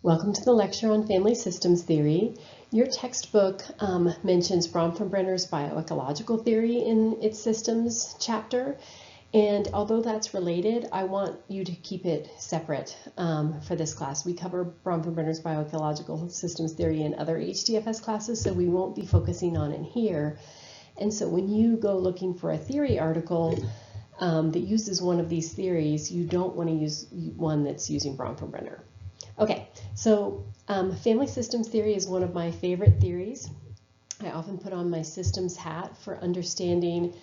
Welcome to the lecture on family systems theory. Your textbook mentions Bronfenbrenner's bioecological theory in its systems chapter, and although that's related, I want you to keep it separate for this class. We cover Bronfenbrenner's bioecological systems theory in other HDFS classes, so we won't be focusing on it here. And so when you go looking for a theory article that uses one of these theories, you don't want to use one that's using Bronfenbrenner. Okay, so family systems theory is one of my favorite theories. I often put on my systems hat for understanding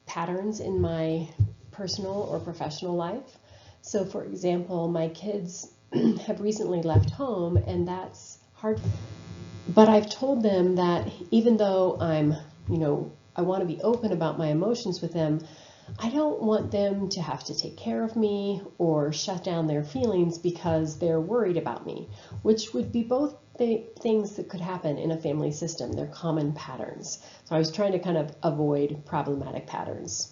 patterns in my personal or professional life. So for example, my kids have recently left home, and that's hard. But I've told them that even though I want to be open about my emotions with them, I don't want them to have to take care of me or shut down their feelings because they're worried about me, which would be both things that could happen in a family system. They're common patterns. So I was trying to kind of avoid problematic patterns.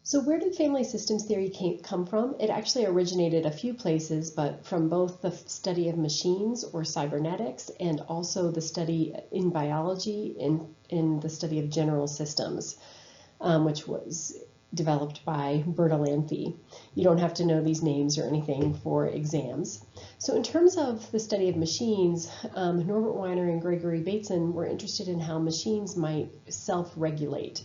So where did family systems theory come from? It actually originated a few places, but from both the study of machines or cybernetics and also the study in biology in the study of general systems. Which was developed by Bertalanffy. You don't have to know these names or anything for exams. So in terms of the study of machines, Norbert Weiner and Gregory Bateson were interested in how machines might self-regulate,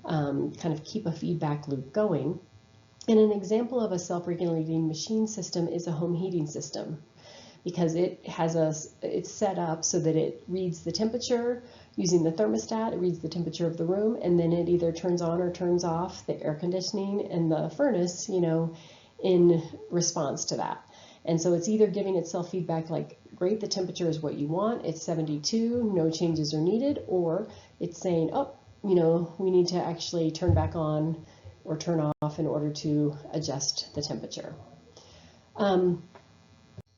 kind of keep a feedback loop going. And an example of a self-regulating machine system is a home heating system, because it's set up so that it reads the temperature using the thermostat. It reads the temperature of the room, and then it either turns on or turns off the air conditioning and the furnace, in response to that. And so it's either giving itself feedback like, great, the temperature is what you want, it's 72, no changes are needed, or it's saying, oh, we need to actually turn back on or turn off in order to adjust the temperature.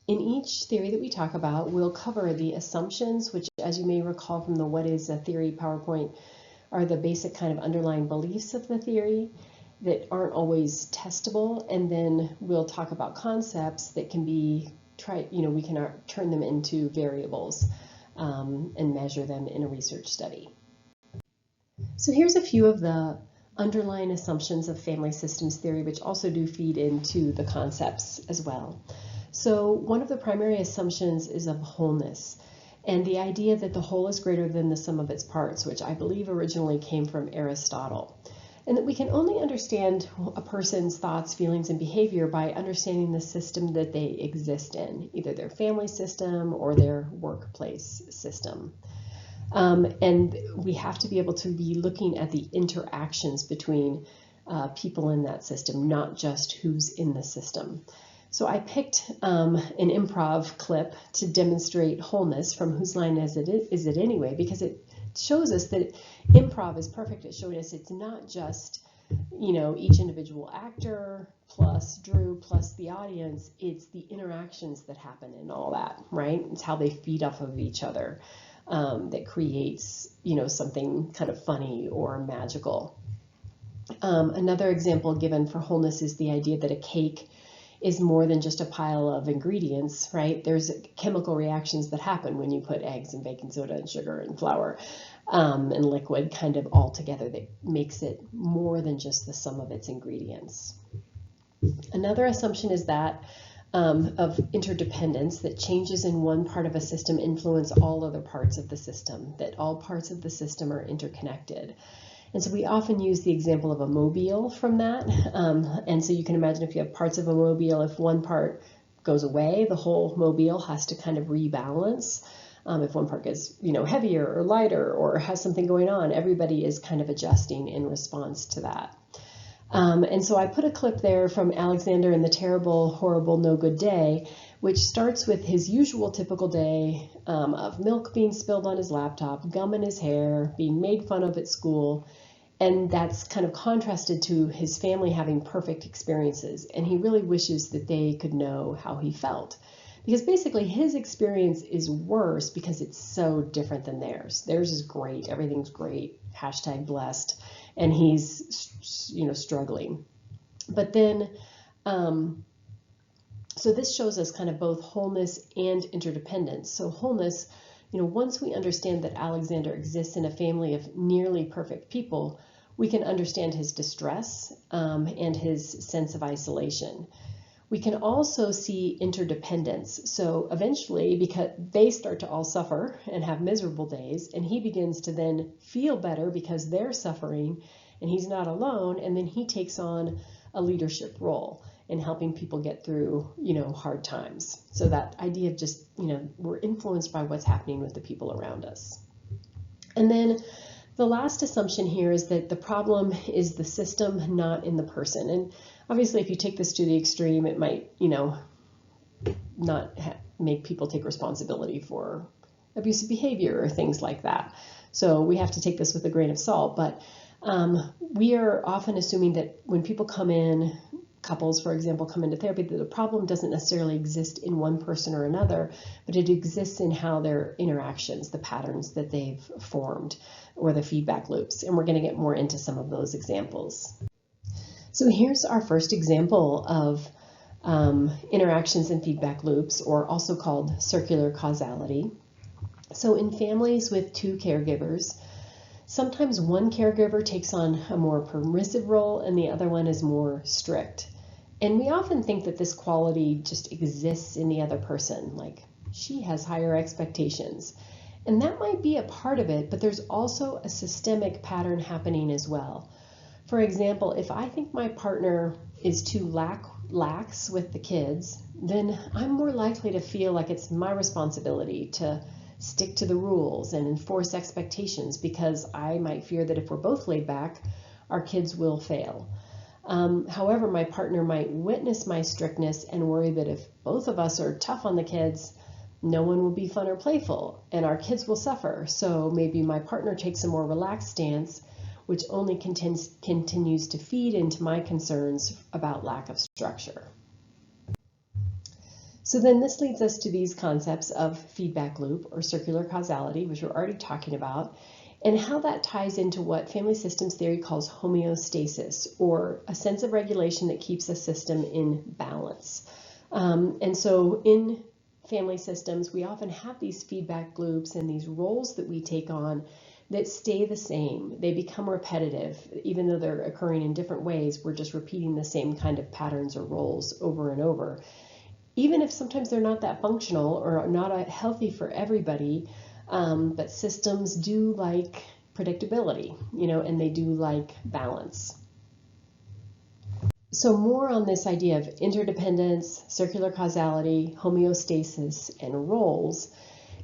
In each theory that we talk about, we'll cover the assumptions, which, as you may recall from the What is a Theory PowerPoint, are the basic kind of underlying beliefs of the theory that aren't always testable. And then we'll talk about concepts that can be we can turn them into variables and measure them in a research study. So here's a few of the underlying assumptions of family systems theory, which also do feed into the concepts as well. So one of the primary assumptions is of wholeness, and the idea that the whole is greater than the sum of its parts, which I believe originally came from Aristotle, and that we can only understand a person's thoughts, feelings, and behavior by understanding the system that they exist in, either their family system or their workplace system. And we have to be able to be looking at the interactions between people in that system, not just who's in the system. So I picked an improv clip to demonstrate wholeness from Whose Line Is It Anyway, because it shows us that improv is perfect at showing us it's not just, each individual actor plus Drew plus the audience. It's the interactions that happen and all that, right? It's how they feed off of each other that creates, something kind of funny or magical. Another example given for wholeness is the idea that a cake is more than just a pile of ingredients, right? There's chemical reactions that happen when you put eggs and baking soda and sugar and flour and liquid kind of all together that makes it more than just the sum of its ingredients. Another assumption is that of interdependence, that changes in one part of a system influence all other parts of the system, that all parts of the system are interconnected. And so we often use the example of a mobile from that. And so you can imagine if you have parts of a mobile, if one part goes away, the whole mobile has to kind of rebalance. If one part gets, heavier or lighter or has something going on, everybody is kind of adjusting in response to that. And so I put a clip there from Alexander in The Terrible, Horrible, No Good Day, which starts with his usual typical day of milk being spilled on his laptop, gum in his hair, being made fun of at school, and that's kind of contrasted to his family having perfect experiences, and he really wishes that they could know how he felt. Because basically his experience is worse because it's so different than theirs. Theirs is great, everything's great, #blessed, and he's, struggling. But then So this shows us kind of both wholeness and interdependence. So wholeness, once we understand that Alexander exists in a family of nearly perfect people, we can understand his distress and his sense of isolation. We can also see interdependence. So eventually, because they start to all suffer and have miserable days, and he begins to then feel better because they're suffering and he's not alone, and then he takes on a leadership role in helping people get through, hard times. So that idea of just, we're influenced by what's happening with the people around us. And then the last assumption here is that the problem is the system, not in the person. And obviously, if you take this to the extreme, it might, not make people take responsibility for abusive behavior or things like that. So we have to take this with a grain of salt. But we are often assuming that when people come in, couples, for example, come into therapy, that the problem doesn't necessarily exist in one person or another, but it exists in how their interactions, the patterns that they've formed, or the feedback loops. And we're going to get more into some of those examples. So here's our first example of interactions and feedback loops, or also called circular causality. So in families with two caregivers, sometimes one caregiver takes on a more permissive role and the other one is more strict. And we often think that this quality just exists in the other person, like she has higher expectations. And that might be a part of it, but there's also a systemic pattern happening as well. For example, if I think my partner is too lax with the kids, then I'm more likely to feel like it's my responsibility to stick to the rules and enforce expectations, because I might fear that if we're both laid back, our kids will fail. However, my partner might witness my strictness and worry that if both of us are tough on the kids, no one will be fun or playful and our kids will suffer. So maybe my partner takes a more relaxed stance, which only continues to feed into my concerns about lack of structure. So then this leads us to these concepts of feedback loop or circular causality, which we're already talking about, and how that ties into what family systems theory calls homeostasis, or a sense of regulation that keeps a system in balance. And so in family systems, we often have these feedback loops and these roles that we take on that stay the same. They become repetitive. Even though they're occurring in different ways, we're just repeating the same kind of patterns or roles over and over. Even if sometimes they're not that functional or not healthy for everybody, but systems do like predictability, and they do like balance. So more on this idea of interdependence, circular causality, homeostasis, and roles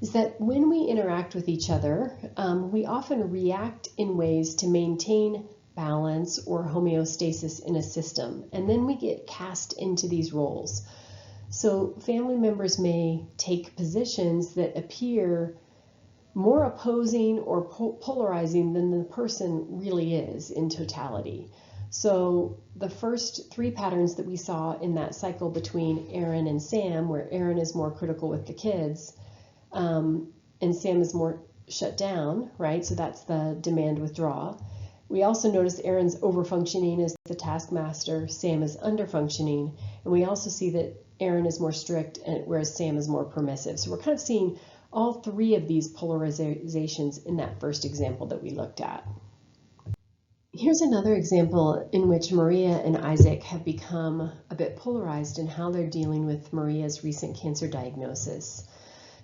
is that when we interact with each other, we often react in ways to maintain balance or homeostasis in a system, and then we get cast into these roles. So family members may take positions that appear more opposing or polarizing than the person really is in totality. So the first three patterns that we saw in that cycle between Aaron and Sam, where Aaron is more critical with the kids, and Sam is more shut down, right? So that's the demand withdraw. We also notice Aaron's overfunctioning as the taskmaster, Sam is underfunctioning, and we also see that Aaron is more strict, whereas Sam is more permissive. So we're kind of seeing all three of these polarizations in that first example that we looked at. Here's another example in which Maria and Isaac have become a bit polarized in how they're dealing with Maria's recent cancer diagnosis.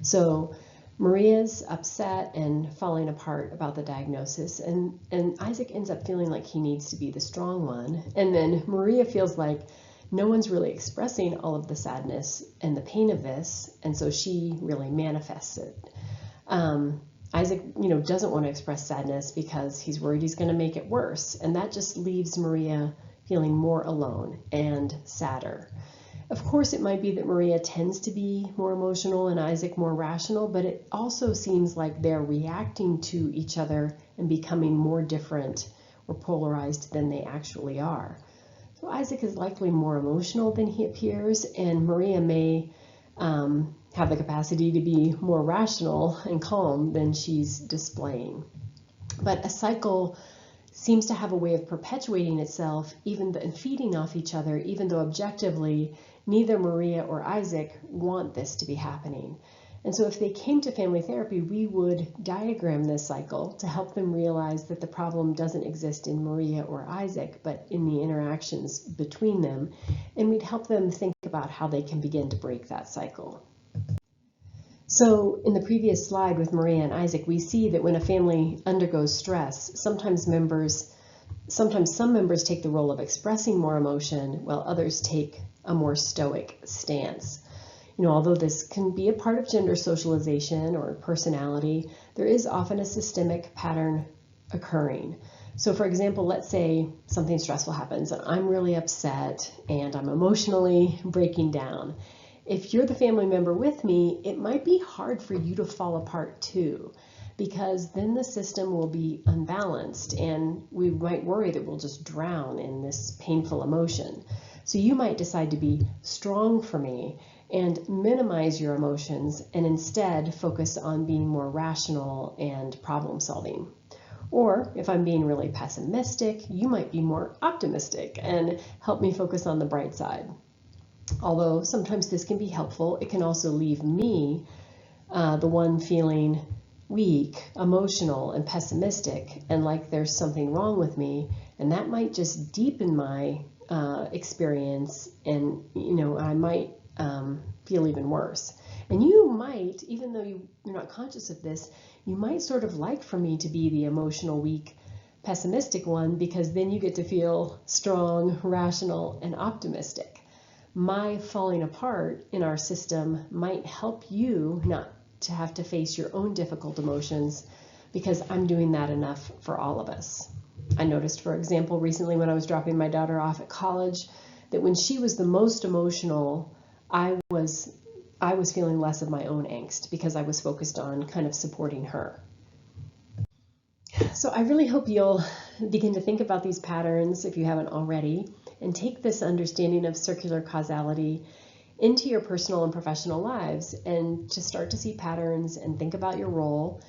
So Maria's upset and falling apart about the diagnosis, and Isaac ends up feeling like he needs to be the strong one. And then Maria feels like no one's really expressing all of the sadness and the pain of this, and so she really manifests it. Isaac, doesn't want to express sadness because he's worried he's going to make it worse, and that just leaves Maria feeling more alone and sadder. Of course, it might be that Maria tends to be more emotional and Isaac more rational, but it also seems like they're reacting to each other and becoming more different or polarized than they actually are. So Isaac is likely more emotional than he appears, and Maria may have the capacity to be more rational and calm than she's displaying. But a cycle seems to have a way of perpetuating itself and feeding off each other, even though objectively neither Maria or Isaac want this to be happening. And so if they came to family therapy, we would diagram this cycle to help them realize that the problem doesn't exist in Maria or Isaac, but in the interactions between them. And we'd help them think about how they can begin to break that cycle. So in the previous slide with Maria and Isaac, we see that when a family undergoes stress, sometimes some members take the role of expressing more emotion, while others take a more stoic stance. Although this can be a part of gender socialization or personality, there is often a systemic pattern occurring. So for example, let's say something stressful happens and I'm really upset and I'm emotionally breaking down. If you're the family member with me, it might be hard for you to fall apart too, because then the system will be unbalanced and we might worry that we'll just drown in this painful emotion. So you might decide to be strong for me and minimize your emotions and instead focus on being more rational and problem solving. Or if I'm being really pessimistic, you might be more optimistic and help me focus on the bright side. Although sometimes this can be helpful, it can also leave me, the one feeling weak, emotional, and pessimistic, and like there's something wrong with me, and that might just deepen my experience, and I might feel even worse. And you might, even though you're not conscious of this, you might sort of like for me to be the emotional, weak, pessimistic one, because then you get to feel strong, rational, and optimistic. My falling apart in our system might help you not to have to face your own difficult emotions, because I'm doing that enough for all of us. I noticed, for example, recently when I was dropping my daughter off at college, that when she was the most emotional, I was feeling less of my own angst because I was focused on kind of supporting her. So I really hope you'll begin to think about these patterns if you haven't already, and take this understanding of circular causality into your personal and professional lives, and to start to see patterns and think about your role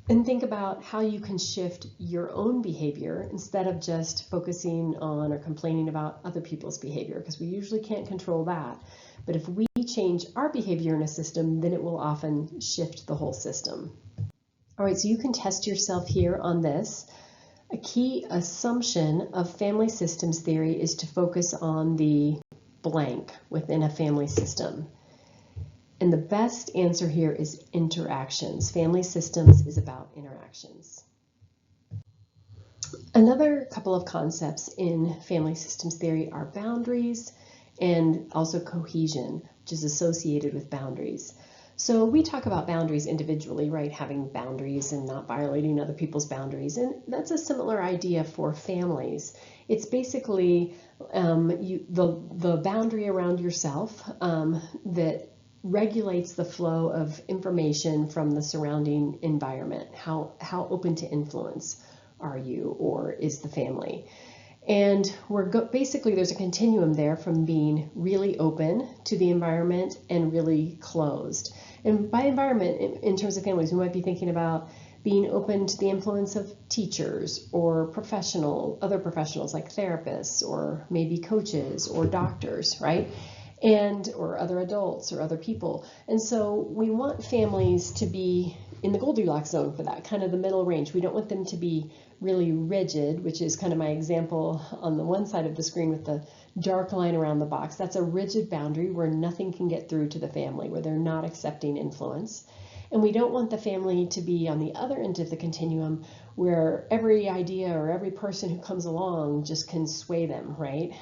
and think about how you can shift your own behavior instead of just focusing on or complaining about other people's behavior, because we usually can't control that. But if we change our behavior in a system, then it will often shift the whole system. All right, so you can test yourself here on this. A key assumption of family systems theory is to focus on the blank within a family system. And the best answer here is interactions. Family systems is about interactions. Another couple of concepts in family systems theory are boundaries and also cohesion, which is associated with boundaries. So we talk about boundaries individually, right? Having boundaries and not violating other people's boundaries. And that's a similar idea for families. It's basically the boundary around yourself that regulates the flow of information from the surrounding environment. How open to influence are you, or is the family? And basically there's a continuum there from being really open to the environment and really closed. And by environment, in terms of families, we might be thinking about being open to the influence of teachers or other professionals like therapists or maybe coaches or doctors, right? Or other adults or other people. And so we want families to be in the Goldilocks zone for that, kind of the middle range. We don't want them to be really rigid, which is kind of my example on the one side of the screen with the dark line around the box. That's a rigid boundary where nothing can get through to the family, where they're not accepting influence. And we don't want the family to be on the other end of the continuum where every idea or every person who comes along just can sway them, right?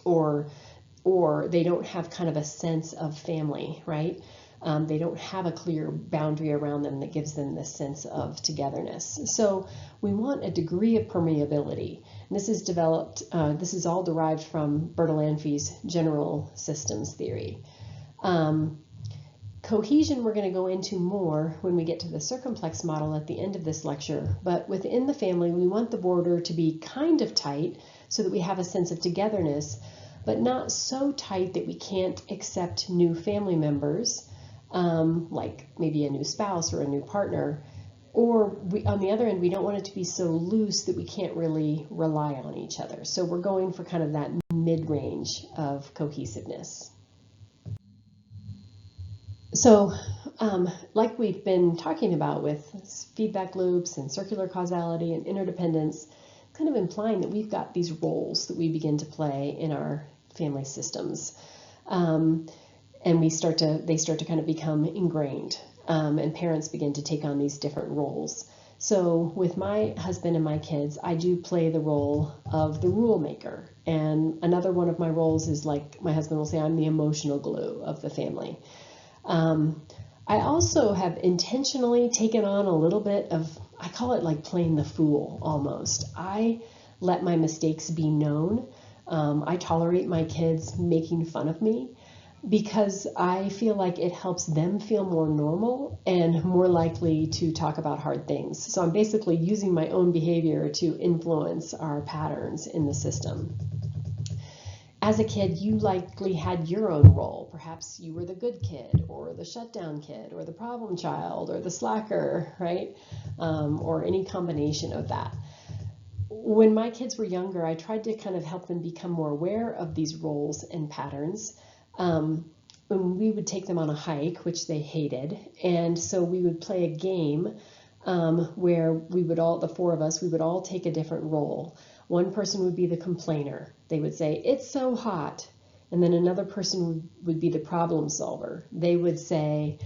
Or they don't have kind of a sense of family, right? They don't have a clear boundary around them that gives them this sense of togetherness. So we want a degree of permeability. And this is all derived from Bertalanffy's general systems theory. Cohesion we're going to go into more when we get to the circumplex model at the end of this lecture, but within the family we want the border to be kind of tight so that we have a sense of togetherness, but not so tight that we can't accept new family members, like maybe a new spouse or a new partner. Or on the other end, we don't want it to be so loose that we can't really rely on each other. So we're going for kind of that mid-range of cohesiveness. So like we've been talking about with feedback loops and circular causality and interdependence, kind of implying that we've got these roles that we begin to play in our family systems. And they start to kind of become ingrained, and parents begin to take on these different roles. So with my husband and my kids, I do play the role of the rule maker. And another one of my roles is, like my husband will say, I'm the emotional glue of the family. I also have intentionally taken on a little bit of, I call it like playing the fool almost. I let my mistakes be known. I tolerate my kids making fun of me because I feel like it helps them feel more normal and more likely to talk about hard things. So I'm basically using my own behavior to influence our patterns in the system. As a kid, you likely had your own role. Perhaps you were the good kid, or the shutdown kid, or the problem child, or the slacker, right? Or any combination of that. When my kids were younger, I tried to kind of help them become more aware of these roles and patterns. When we would take them on a hike, which they hated, and so we would play a game where we would all, the four of us, we would all take a different role. One person would be the complainer. They would say, it's so hot. And then another person would be the problem solver. They would say,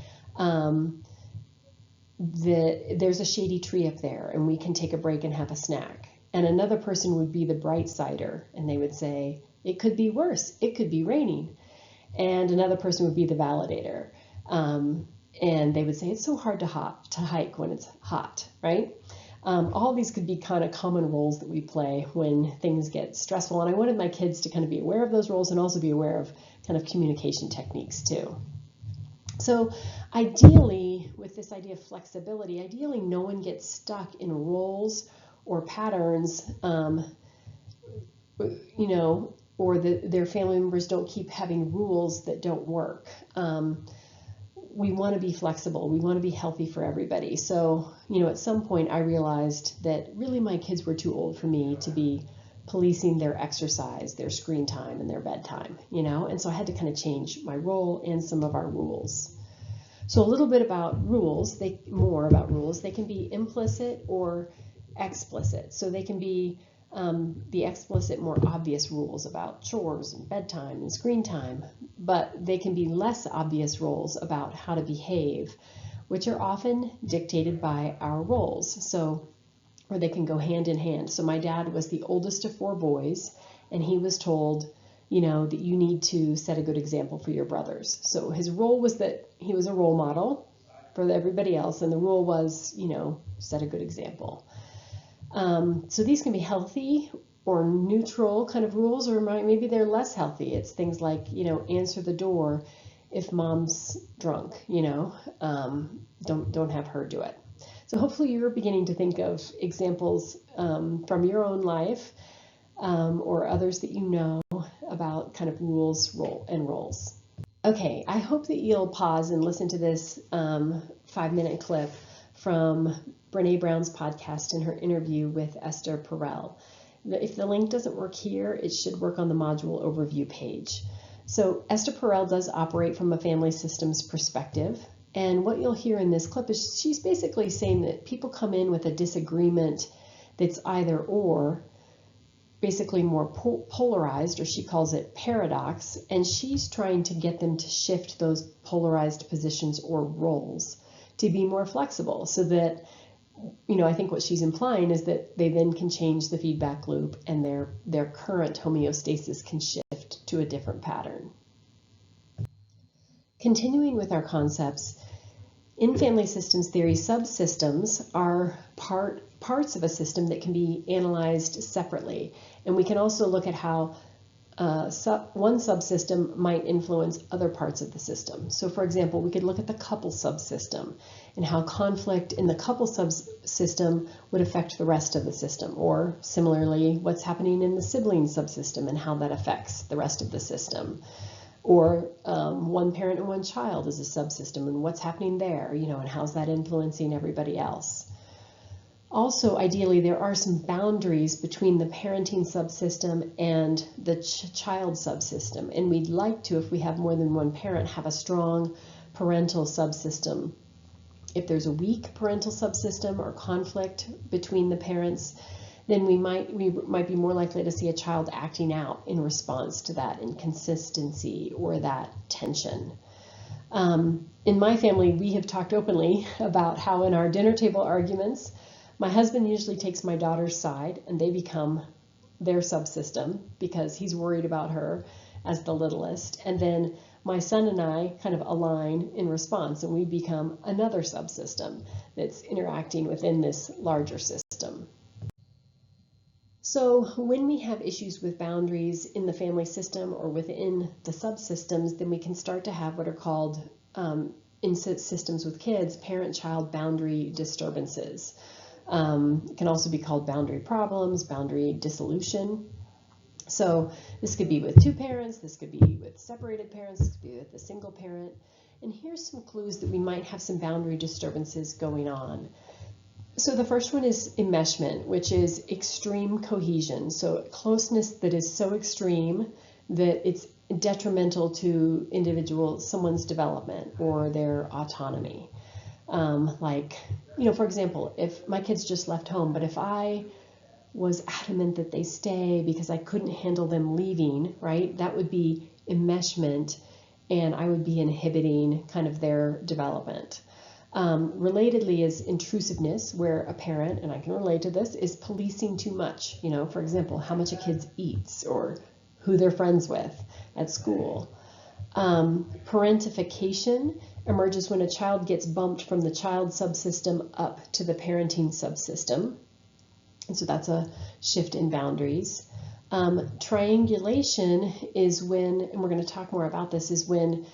there's a shady tree up there and we can take a break and have a snack. And another person would be the bright sider. And they would say, it could be worse. It could be raining. And another person would be the validator. And they would say, it's so hard to hike when it's hot, right? All these could be kind of common roles that we play when things get stressful. And I wanted my kids to kind of be aware of those roles and also be aware of kind of communication techniques too. So ideally, with this idea of flexibility, ideally no one gets stuck in roles or patterns, or their family members don't keep having rules that don't work. We want to be flexible. We want to be healthy for everybody. So, at some point I realized that really my kids were too old for me to be policing their exercise, their screen time, and their bedtime, and so I had to kind of change my role and some of our rules. So a little bit about rules, more about rules. They can be implicit or explicit. So they can be the explicit, more obvious rules about chores and bedtime and screen time, but they can be less obvious rules about how to behave, which are often dictated by our roles. So, or they can go hand in hand. So my dad was the oldest of 4 boys, and he was told, that you need to set a good example for your brothers. So his role was that he was a role model for everybody else, and the rule was, set a good example. So these can be healthy or neutral kind of rules, or maybe they're less healthy. It's things like, answer the door if mom's drunk, don't have her do it. So hopefully you're beginning to think of examples from your own life or others that you know about kind of rules, and roles. Okay, I hope that you'll pause and listen to this 5-minute clip from Brene Brown's podcast and her interview with Esther Perel. If the link doesn't work here, it should work on the module overview page. So Esther Perel does operate from a family systems perspective. And what you'll hear in this clip is she's basically saying that people come in with a disagreement that's either or, basically more polarized, or she calls it paradox, and she's trying to get them to shift those polarized positions or roles to be more flexible so that, I think what she's implying is that they then can change the feedback loop and their current homeostasis can shift to a different pattern. Continuing with our concepts, in family systems theory, subsystems are parts of a system that can be analyzed separately. And we can also look at how one subsystem might influence other parts of the system. So for example, we could look at the couple subsystem and how conflict in the couple subsystem would affect the rest of the system, or similarly, what's happening in the sibling subsystem and how that affects the rest of the system. Or one parent and one child is a subsystem and what's happening there, and how's that influencing everybody else. Also, ideally, there are some boundaries between the parenting subsystem and the child subsystem, and we'd like to, if we have more than one parent, have a strong parental subsystem. If there's a weak parental subsystem or conflict between the parents, then we might be more likely to see a child acting out in response to that inconsistency or that tension. In my family, we have talked openly about how in our dinner table arguments, my husband usually takes my daughter's side and they become their subsystem because he's worried about her as the littlest. And then my son and I kind of align in response and we become another subsystem that's interacting within this larger system. So when we have issues with boundaries in the family system or within the subsystems, then we can start to have what are called, in systems with kids, parent-child boundary disturbances. It can also be called boundary problems, boundary dissolution. So this could be with two parents, this could be with separated parents, this could be with a single parent. And here's some clues that we might have some boundary disturbances going on. So the first one is enmeshment, which is extreme cohesion. So closeness that is so extreme that it's detrimental to someone's development or their autonomy. Like, for example, if my kids just left home, but if I was adamant that they stay because I couldn't handle them leaving, right, that would be enmeshment and I would be inhibiting kind of their development. Relatedly is intrusiveness, where a parent, and I can relate to this, is policing too much. For example, how much a kid eats or who they're friends with at school. Parentification emerges when a child gets bumped from the child subsystem up to the parenting subsystem. And so that's a shift in boundaries. Triangulation is when, and we're going to talk more about this, is when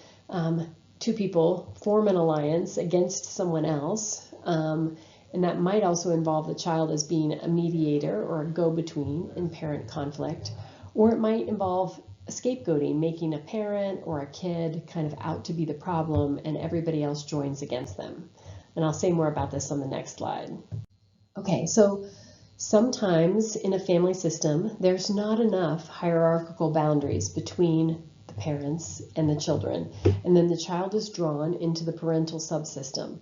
two people form an alliance against someone else. And that might also involve the child as being a mediator or a go-between in parent conflict. Or it might involve scapegoating, making a parent or a kid kind of out to be the problem and everybody else joins against them. And I'll say more about this on the next slide. Okay, so sometimes in a family system, there's not enough hierarchical boundaries between the parents and the children, and then the child is drawn into the parental subsystem.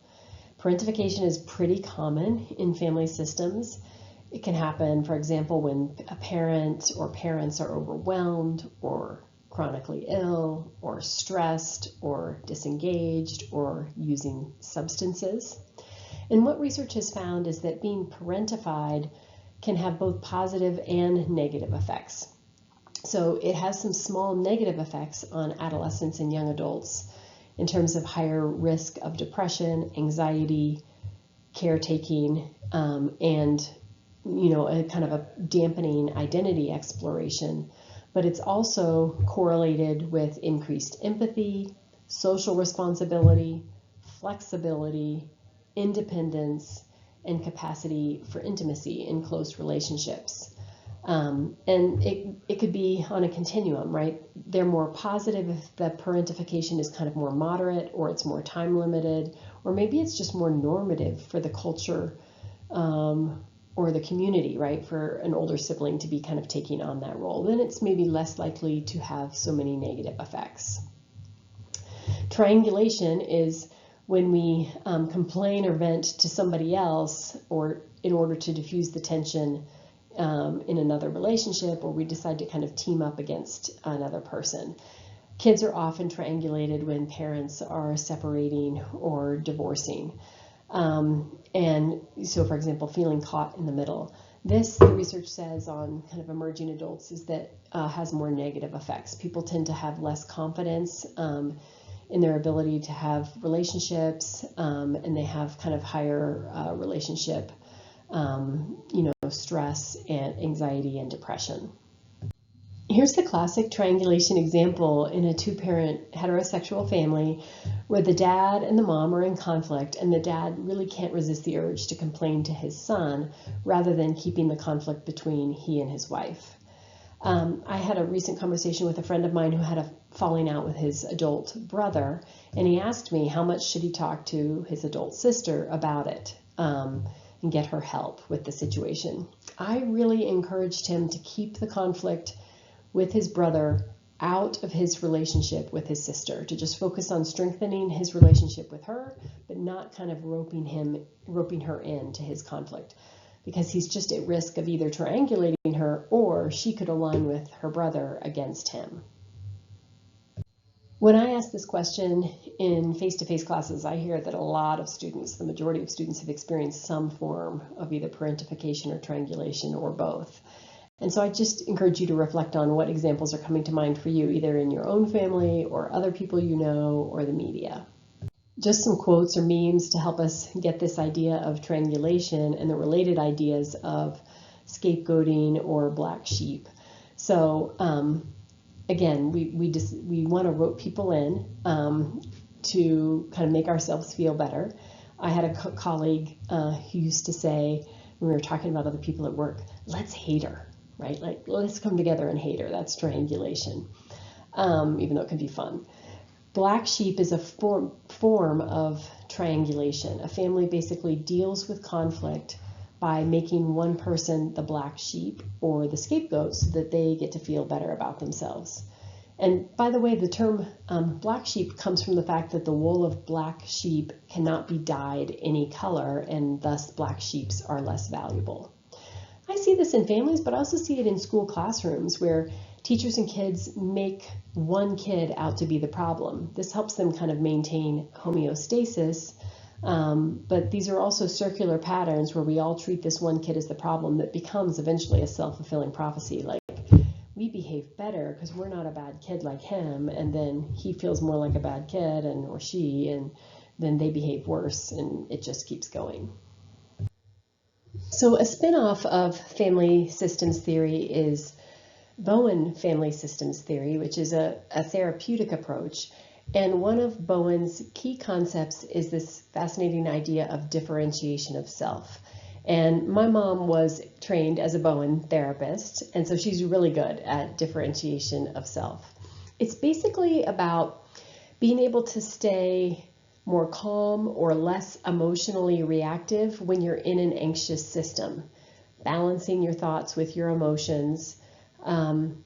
Parentification is pretty common in family systems. It can happen, for example, when a parent or parents are overwhelmed or chronically ill or stressed or disengaged or using substances. And what research has found is that being parentified can have both positive and negative effects. So it has some small negative effects on adolescents and young adults in terms of higher risk of depression, anxiety, caretaking, and a kind of a dampening identity exploration. But it's also correlated with increased empathy, social responsibility, flexibility, independence, and capacity for intimacy in close relationships. And it could be on a continuum, right? They're more positive if the parentification is kind of more moderate, or it's more time limited, or maybe it's just more normative for the culture or the community, right? For an older sibling to be kind of taking on that role. Then it's maybe less likely to have so many negative effects. Triangulation is when we complain or vent to somebody else, or in order to diffuse the tension in another relationship, or we decide to kind of team up against another person. Kids are often triangulated when parents are separating or divorcing. And so, for example, feeling caught in the middle. This, the research says on kind of emerging adults, is that has more negative effects. People tend to have less confidence in their ability to have relationships, and they have kind of higher relationship stress and anxiety and depression. Here's the classic triangulation example in a two-parent heterosexual family where the dad and the mom are in conflict, and the dad really can't resist the urge to complain to his son rather than keeping the conflict between he and his wife. I had a recent conversation with a friend of mine who had a falling out with his adult brother, and he asked me how much should he talk to his adult sister about it. and get her help with the situation. I really encouraged him to keep the conflict with his brother out of his relationship with his sister, to just focus on strengthening his relationship with her, but not kind of roping her into his conflict, because he's just at risk of either triangulating her or she could align with her brother against him. When I ask this question in face-to-face classes, I hear that a lot of students, the majority of students, have experienced some form of either parentification or triangulation or both. And so I just encourage you to reflect on what examples are coming to mind for you, either in your own family or other people you know or the media. Just some quotes or memes to help us get this idea of triangulation and the related ideas of scapegoating or black sheep. So again, we want to rope people in to kind of make ourselves feel better. I had a colleague who used to say, when we were talking about other people at work, let's hate her. Right? Like, let's come together and hate her. That's triangulation, even though it can be fun. Black sheep is a form of triangulation. A family basically deals with conflict by making one person the black sheep or the scapegoat so that they get to feel better about themselves. And by the way, the term black sheep comes from the fact that the wool of black sheep cannot be dyed any color, and thus black sheeps are less valuable. I see this in families, but I also see it in school classrooms where teachers and kids make one kid out to be the problem. This helps them kind of maintain homeostasis, but these are also circular patterns where we all treat this one kid as the problem that becomes eventually a self-fulfilling prophecy. Like, we behave better because we're not a bad kid like him, and then he feels more like a bad kid, or she, and then they behave worse, and it just keeps going. So a spin-off of family systems theory is Bowen family systems theory, which is a therapeutic approach. And one of Bowen's key concepts is this fascinating idea of differentiation of self. And my mom was trained as a Bowen therapist, and so she's really good at differentiation of self. It's basically about being able to stay more calm or less emotionally reactive when you're in an anxious system, balancing your thoughts with your emotions, and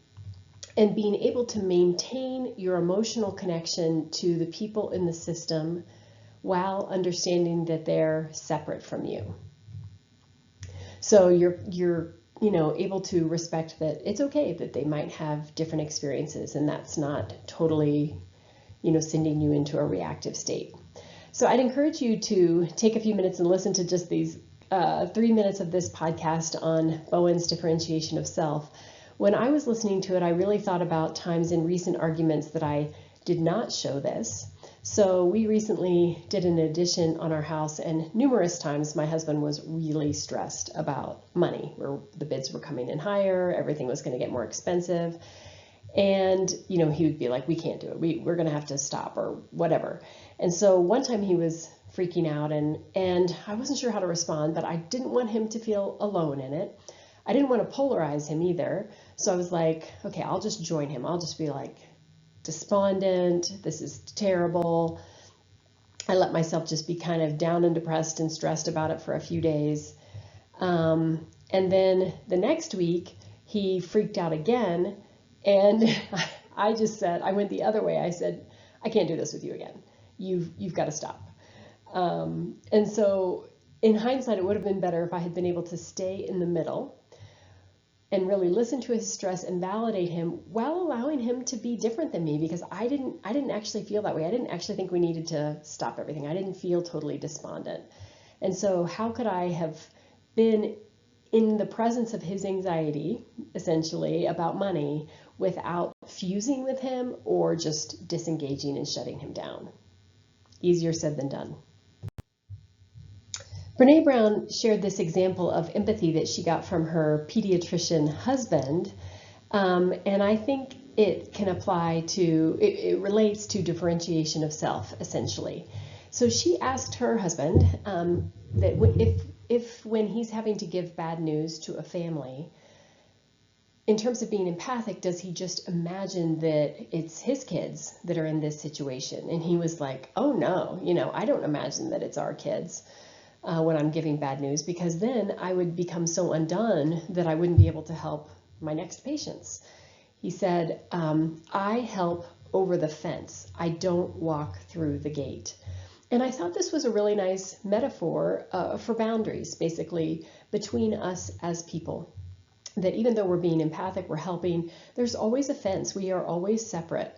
being able to maintain your emotional connection to the people in the system while understanding that they're separate from you. So you're able to respect that it's okay that they might have different experiences, and that's not totally sending you into a reactive state. So I'd encourage you to take a few minutes and listen to just these 3 minutes of this podcast on Bowen's differentiation of self. When I was listening to it, I really thought about times in recent arguments that I did not show this. So we recently did an addition on our house, and numerous times my husband was really stressed about money, where the bids were coming in higher, everything was going to get more expensive. And, he would be like, we can't do it. We're going to have to stop or whatever. And so one time he was freaking out, and I wasn't sure how to respond, but I didn't want him to feel alone in it. I didn't want to polarize him either. So I was like, okay, I'll just join him. I'll just be like despondent. This is terrible. I let myself just be kind of down and depressed and stressed about it for a few days. And then the next week he freaked out again. And I just said, I went the other way. I said, I can't do this with you again. You've got to stop. And so in hindsight, it would have been better if I had been able to stay in the middle and really listen to his stress and validate him while allowing him to be different than me, because I didn't actually feel that way. I didn't actually think we needed to stop everything. I didn't feel totally despondent. And so how could I have been in the presence of his anxiety, essentially, about money without fusing with him or just disengaging and shutting him down? Easier said than done. Brene Brown shared this example of empathy that she got from her pediatrician husband, and I think it can apply to, it relates to differentiation of self, essentially. So she asked her husband that if when he's having to give bad news to a family, in terms of being empathic, does he just imagine that it's his kids that are in this situation? And he was like, oh no, I don't imagine that it's our kids. when I'm giving bad news, because then I would become so undone that I wouldn't be able to help my next patients. He said, I help over the fence. I don't walk through the gate. And I thought this was a really nice metaphor for boundaries, basically, between us as people. That even though we're being empathic, we're helping, there's always a fence. We are always separate.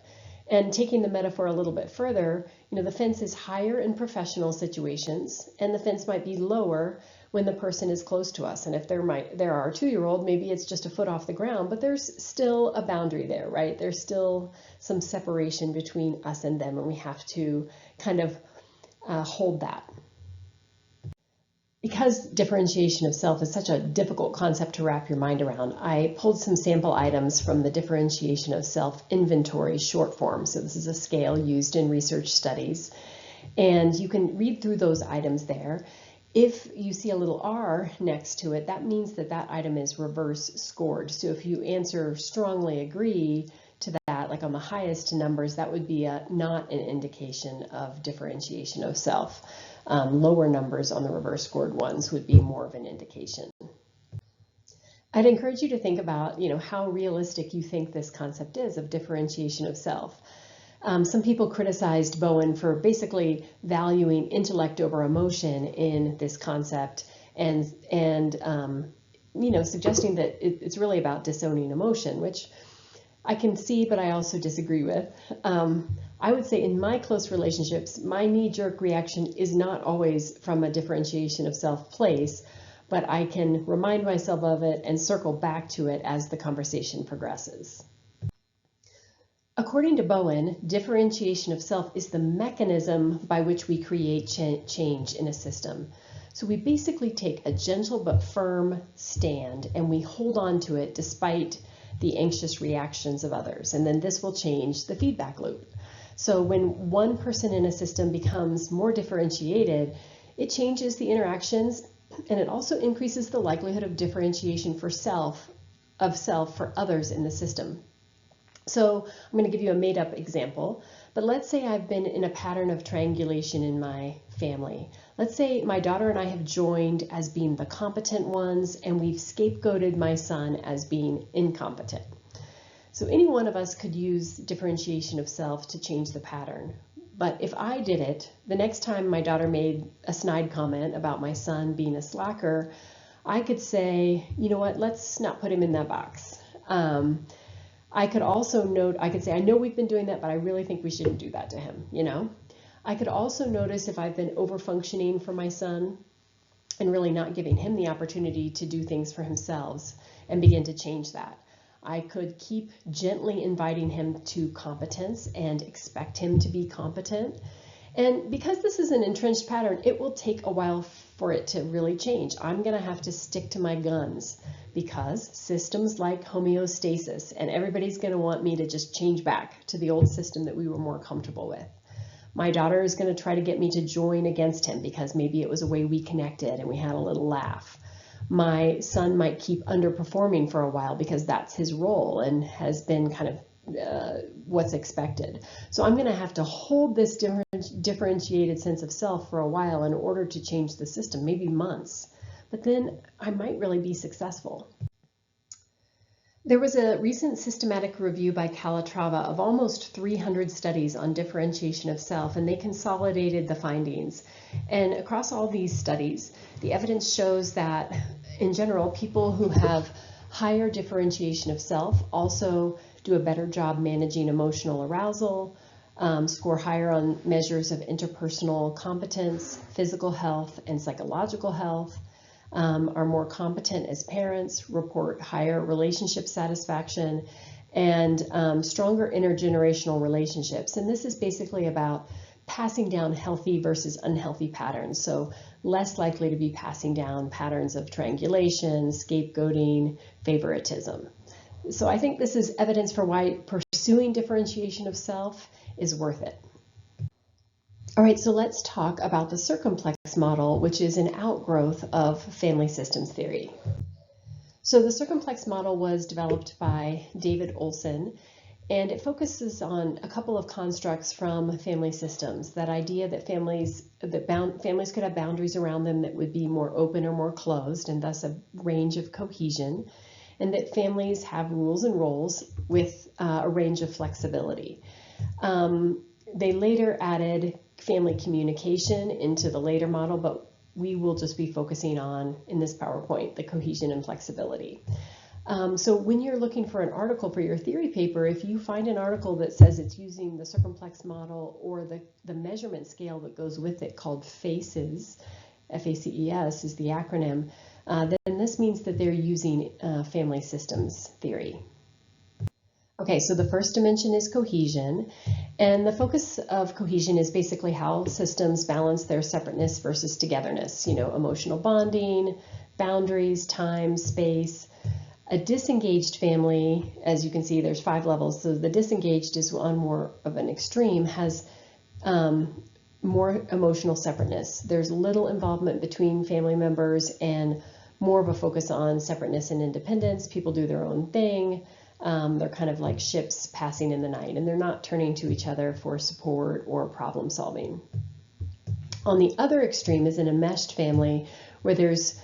And taking the metaphor a little bit further, the fence is higher in professional situations, and the fence might be lower when the person is close to us. And if there are a 2-year-old, maybe it's just a foot off the ground, but there's still a boundary there, right? There's still some separation between us and them, and we have to kind of hold that. Because differentiation of self is such a difficult concept to wrap your mind around, I pulled some sample items from the differentiation of self inventory short form. So this is a scale used in research studies. And you can read through those items there. If you see a little R next to it, that means that that item is reverse scored. So if you answer strongly agree to that, like on the highest numbers, that would be not an indication of differentiation of self. Lower numbers on the reverse scored ones would be more of an indication. I'd encourage you to think about, how realistic you think this concept is of differentiation of self. Some people criticized Bowen for basically valuing intellect over emotion in this concept, and suggesting that it's really about disowning emotion, which I can see, but I also disagree with. I would say in my close relationships, my knee-jerk reaction is not always from a differentiation of self place, but I can remind myself of it and circle back to it as the conversation progresses. According to Bowen, differentiation of self is the mechanism by which we create change in a system. So we basically take a gentle but firm stand and we hold on to it despite the anxious reactions of others. And then this will change the feedback loop. So when one person in a system becomes more differentiated, it changes the interactions, and it also increases the likelihood of differentiation for self for others in the system. So I'm going to give you a made-up example, but let's say I've been in a pattern of triangulation in my family. Let's say my daughter and I have joined as being the competent ones, and we've scapegoated my son as being incompetent. So any one of us could use differentiation of self to change the pattern. But if I did it, the next time my daughter made a snide comment about my son being a slacker, I could say, you know what, let's not put him in that box. I could also note, I could say, I know we've been doing that, but I really think we shouldn't do that to him, I could also notice if I've been over-functioning for my son and really not giving him the opportunity to do things for himself and begin to change that. I could keep gently inviting him to competence and expect him to be competent. And because this is an entrenched pattern, it will take a while for it to really change. I'm going to have to stick to my guns because systems like homeostasis, and everybody's going to want me to just change back to the old system that we were more comfortable with. My daughter is going to try to get me to join against him because maybe it was a way we connected and we had a little laugh. My son might keep underperforming for a while because that's his role and has been kind of what's expected. So I'm going to have to hold this differentiated sense of self for a while in order to change the system, maybe months. But then I might really be successful. There was a recent systematic review by Calatrava of almost 300 studies on differentiation of self, and they consolidated the findings. And across all these studies, the evidence shows that, in general, people who have higher differentiation of self also do a better job managing emotional arousal, score higher on measures of interpersonal competence, physical health, and psychological health, are more competent as parents, report higher relationship satisfaction, and stronger intergenerational relationships. And this is basically about passing down healthy versus unhealthy patterns. So less likely to be passing down patterns of triangulation, scapegoating, favoritism. So I think this is evidence for why pursuing differentiation of self is worth it. All right, so let's talk about the circumplex model, which is an outgrowth of family systems theory. So the circumplex model was developed by David Olson, And it focuses on a couple of constructs from family systems. That idea that families could have boundaries around them that would be more open or more closed, and thus a range of cohesion, and that families have rules and roles with a range of flexibility. They later added family communication into the later model, but we will just be focusing on, in this PowerPoint, the cohesion and flexibility. So when you're looking for an article for your theory paper, if you find an article that says it's using the circumplex model or the measurement scale that goes with it called FACES, FACES is the acronym, then this means that they're using family systems theory. Okay, so the first dimension is cohesion, and the focus of cohesion is basically how systems balance their separateness versus togetherness, emotional bonding, boundaries, time, space. A disengaged family, as you can see, there's 5 levels. So the disengaged is on more of an extreme, has more emotional separateness. There's little involvement between family members and more of a focus on separateness and independence. People do their own thing. They're kind of like ships passing in the night, and they're not turning to each other for support or problem solving. On the other extreme is an enmeshed family where there's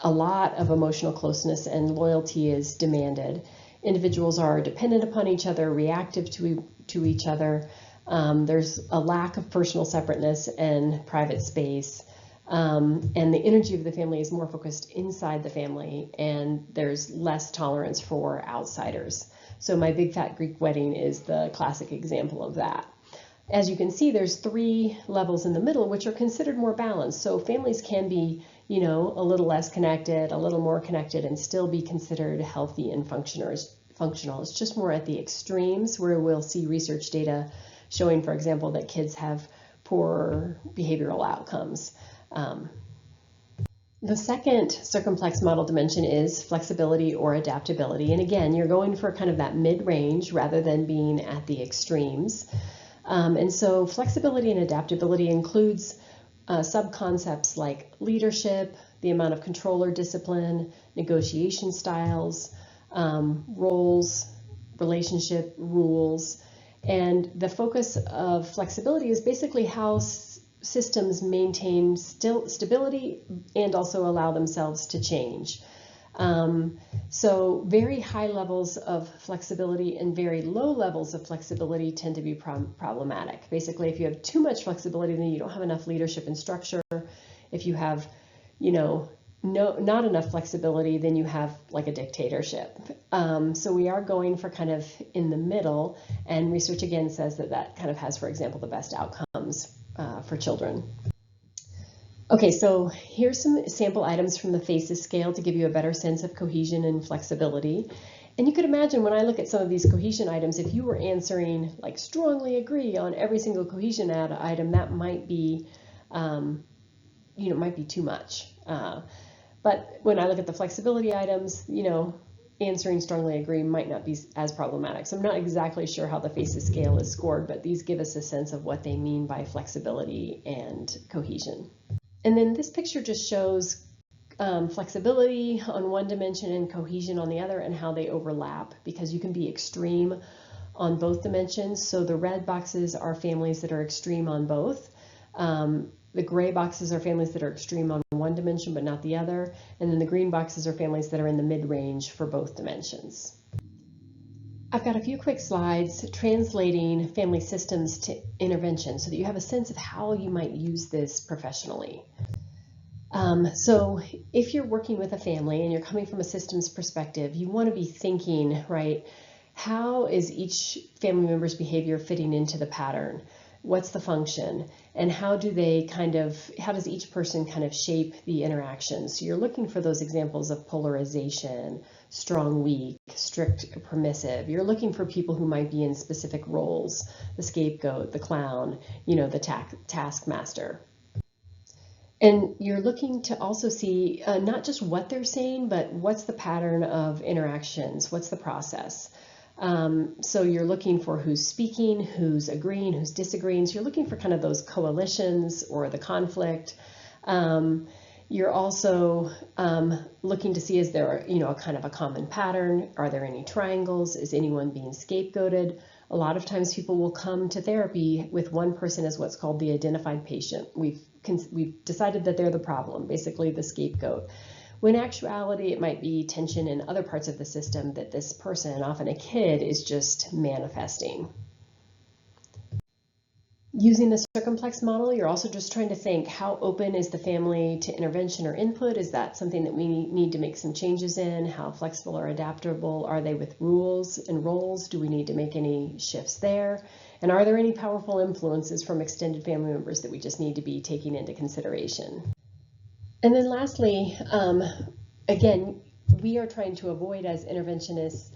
a lot of emotional closeness and loyalty is demanded. Individuals are dependent upon each other, reactive to each other. There's a lack of personal separateness and private space. And the energy of the family is more focused inside the family, and there's less tolerance for outsiders. So My Big Fat Greek Wedding is the classic example of that. As you can see, there's 3 levels in the middle, which are considered more balanced. So families can be, a little less connected, a little more connected, and still be considered healthy and functional. It's just more at the extremes where we'll see research data showing, for example, that kids have poor behavioral outcomes. The second circumplex model dimension is flexibility or adaptability. And again, you're going for kind of that mid-range rather than being at the extremes. And so flexibility and adaptability includes sub-concepts like leadership, the amount of control or discipline, negotiation styles, roles, relationship rules. And the focus of flexibility is basically how systems maintain stability and also allow themselves to change. So very high levels of flexibility and very low levels of flexibility tend to be problematic. Basically, if you have too much flexibility, then you don't have enough leadership and structure. If you have, not enough flexibility, then you have like a dictatorship. So we are going for kind of in the middle, and research again says that kind of has, for example, the best outcomes for children. Okay, so here's some sample items from the FACES scale to give you a better sense of cohesion and flexibility. And you could imagine when I look at some of these cohesion items, if you were answering like strongly agree on every single cohesion item, that might be, might be too much. But when I look at the flexibility items, answering strongly agree might not be as problematic. So I'm not exactly sure how the FACES scale is scored, but these give us a sense of what they mean by flexibility and cohesion. And then this picture just shows flexibility on one dimension and cohesion on the other, and how they overlap, because you can be extreme on both dimensions. So the red boxes are families that are extreme on both. The gray boxes are families that are extreme on one dimension but not the other. And then the green boxes are families that are in the mid-range for both dimensions. I've got a few quick slides translating family systems to intervention so that you have a sense of how you might use this professionally. So if you're working with a family and you're coming from a systems perspective, you want to be thinking, right, how is each family member's behavior fitting into the pattern? What's the function? And how does each person kind of shape the interactions? So you're looking for those examples of polarization, strong, weak, strict, permissive. You're looking for people who might be in specific roles, the scapegoat, the clown, the taskmaster. And you're looking to also see not just what they're saying, but what's the pattern of interactions, what's the process. So you're looking for who's speaking, who's agreeing, who's disagreeing. So you're looking for kind of those coalitions or the conflict. You're also looking to see, is there a kind of a common pattern? Are there any triangles? Is anyone being scapegoated? A lot of times people will come to therapy with one person as what's called the identified patient. We've decided that they're the problem, basically the scapegoat. When in actuality, it might be tension in other parts of the system that this person, often a kid, is just manifesting. Using the circumplex model, you're also just trying to think, how open is the family to intervention or input? Is that something that we need to make some changes in? How flexible or adaptable are they with rules and roles? Do we need to make any shifts there? And are there any powerful influences from extended family members that we just need to be taking into consideration? And then lastly, again, we are trying to avoid, as interventionists,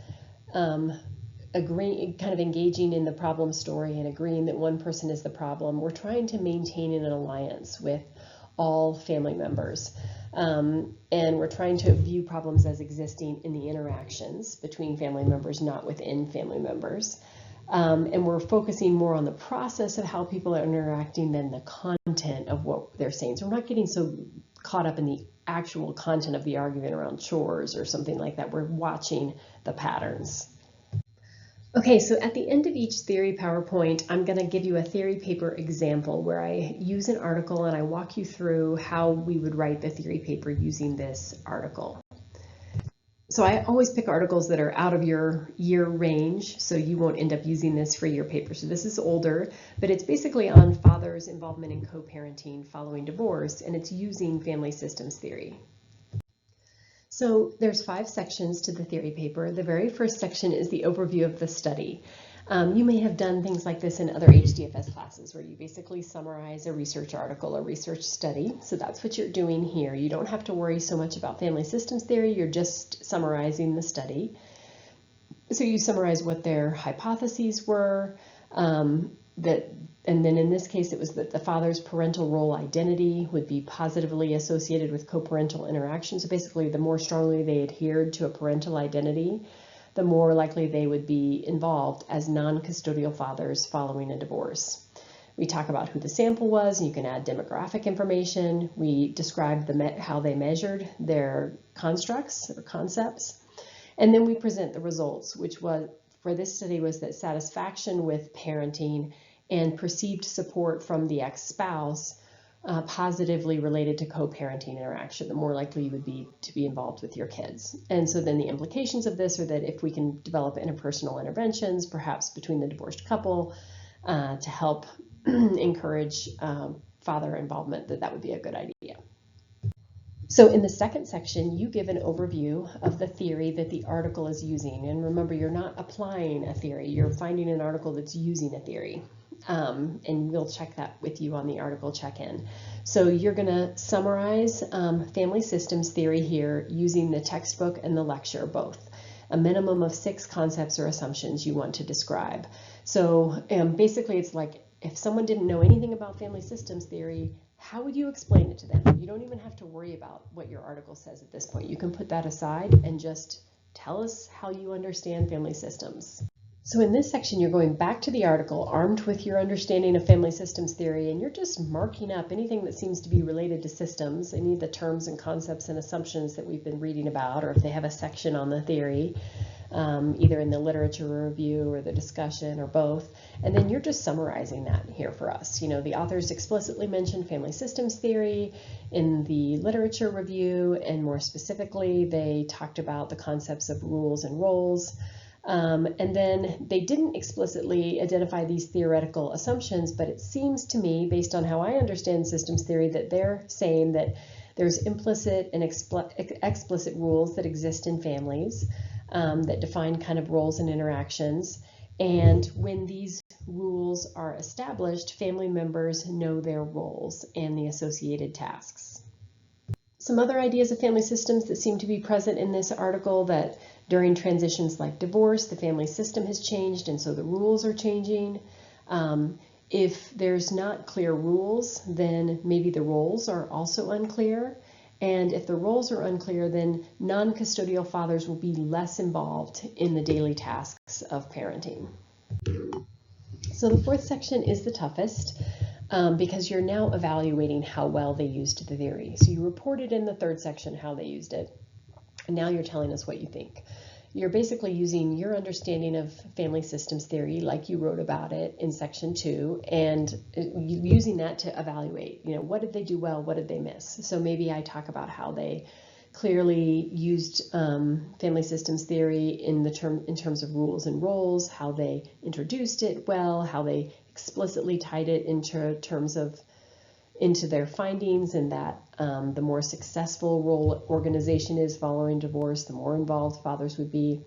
kind of engaging in the problem story and agreeing that one person is the problem. We're trying to maintain an alliance with all family members. And we're trying to view problems as existing in the interactions between family members, not within family members. And we're focusing more on the process of how people are interacting than the content of what they're saying. So we're not getting so caught up in the actual content of the argument around chores or something like that. We're watching the patterns. Okay, so at the end of each theory PowerPoint, I'm going to give you a theory paper example where I use an article and I walk you through how we would write the theory paper using this article. So I always pick articles that are out of your year range, so you won't end up using this for your paper. So this is older, but it's basically on fathers' involvement in co-parenting following divorce, and it's using family systems theory. So there's 5 sections to the theory paper. The very first section is the overview of the study. You may have done things like this in other HDFS classes where you basically summarize a research article or research study. So that's what you're doing here. You don't have to worry so much about family systems theory. You're just summarizing the study. So you summarize what their hypotheses were, and then in this case, it was that the father's parental role identity would be positively associated with co-parental interaction. So basically, the more strongly they adhered to a parental identity, the more likely they would be involved as non-custodial fathers following a divorce. We talk about who the sample was, and you can add demographic information. We describe how they measured their constructs or concepts. And then we present the results, which was, for this study, was that satisfaction with parenting and perceived support from the ex-spouse positively related to co-parenting interaction, the more likely you would be to be involved with your kids. And so then the implications of this are that if we can develop interpersonal interventions, perhaps between the divorced couple, to help encourage father involvement, that would be a good idea. So in the second section, you give an overview of the theory that the article is using. And remember, you're not applying a theory, you're finding an article that's using a theory. And we'll check that with you on the article check-in. So you're going to summarize family systems theory here using the textbook and the lecture both. A minimum of 6 concepts or assumptions you want to describe. So basically it's like if someone didn't know anything about family systems theory, how would you explain it to them? You don't even have to worry about what your article says at this point. You can put that aside and just tell us how you understand family systems. So in this section, you're going back to the article armed with your understanding of family systems theory, and you're just marking up anything that seems to be related to systems, any of the terms and concepts and assumptions that we've been reading about, or if they have a section on the theory, either in the literature review or the discussion or both. And then you're just summarizing that here for us. You know, the authors explicitly mentioned family systems theory in the literature review, and more specifically, they talked about the concepts of rules and roles. And then they didn't explicitly identify these theoretical assumptions, but it seems to me, based on how I understand systems theory, that they're saying that there's implicit and explicit rules that exist in families that define kind of roles and interactions. And when these rules are established, family members know their roles and the associated tasks. Some other ideas of family systems that seem to be present in this article: that during transitions like divorce, the family system has changed, and so the rules are changing. If there's not clear rules, then maybe the roles are also unclear. And if the roles are unclear, then non-custodial fathers will be less involved in the daily tasks of parenting. So the fourth section is the toughest. because you're now evaluating how well they used the theory. So you reported in the third section how they used it, and now you're telling us what you think. You're basically using your understanding of family systems theory, like you wrote about it in section 2, and using that to evaluate, what did they do well, what did they miss? So maybe I talk about how they clearly used family systems theory in terms of rules and roles, how they introduced it well, how they explicitly tied it into their findings, and that the more successful role organization is following divorce, the more involved fathers would be.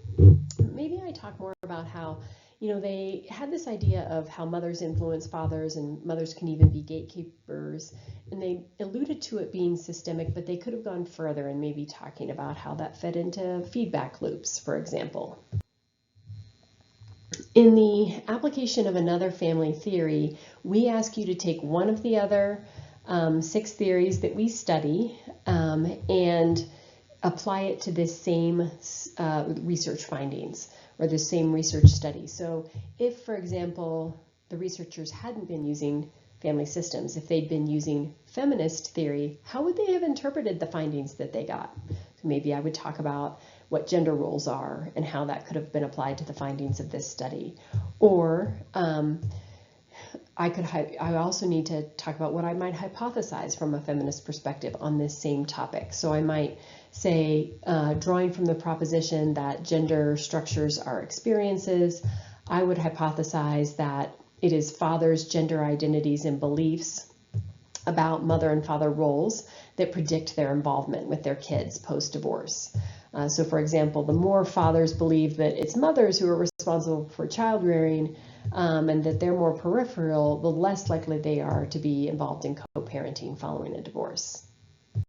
Maybe I talk more about how, they had this idea of how mothers influence fathers, and mothers can even be gatekeepers, and they alluded to it being systemic, but they could have gone further and maybe talking about how that fed into feedback loops, for example. In the application of another family theory, we ask you to take one of the other 6 theories that we study and apply it to this same research findings or the same research study. So if, for example, the researchers hadn't been using family systems, if they'd been using feminist theory, how would they have interpreted the findings that they got? So maybe I would talk about what gender roles are and how that could have been applied to the findings of this study. Or I also need to talk about what I might hypothesize from a feminist perspective on this same topic. So I might say, drawing from the proposition that gender structures are experiences, I would hypothesize that it is fathers' gender identities and beliefs about mother and father roles that predict their involvement with their kids post-divorce. So for example, the more fathers believe that it's mothers who are responsible for child rearing and that they're more peripheral, the less likely they are to be involved in co-parenting following a divorce.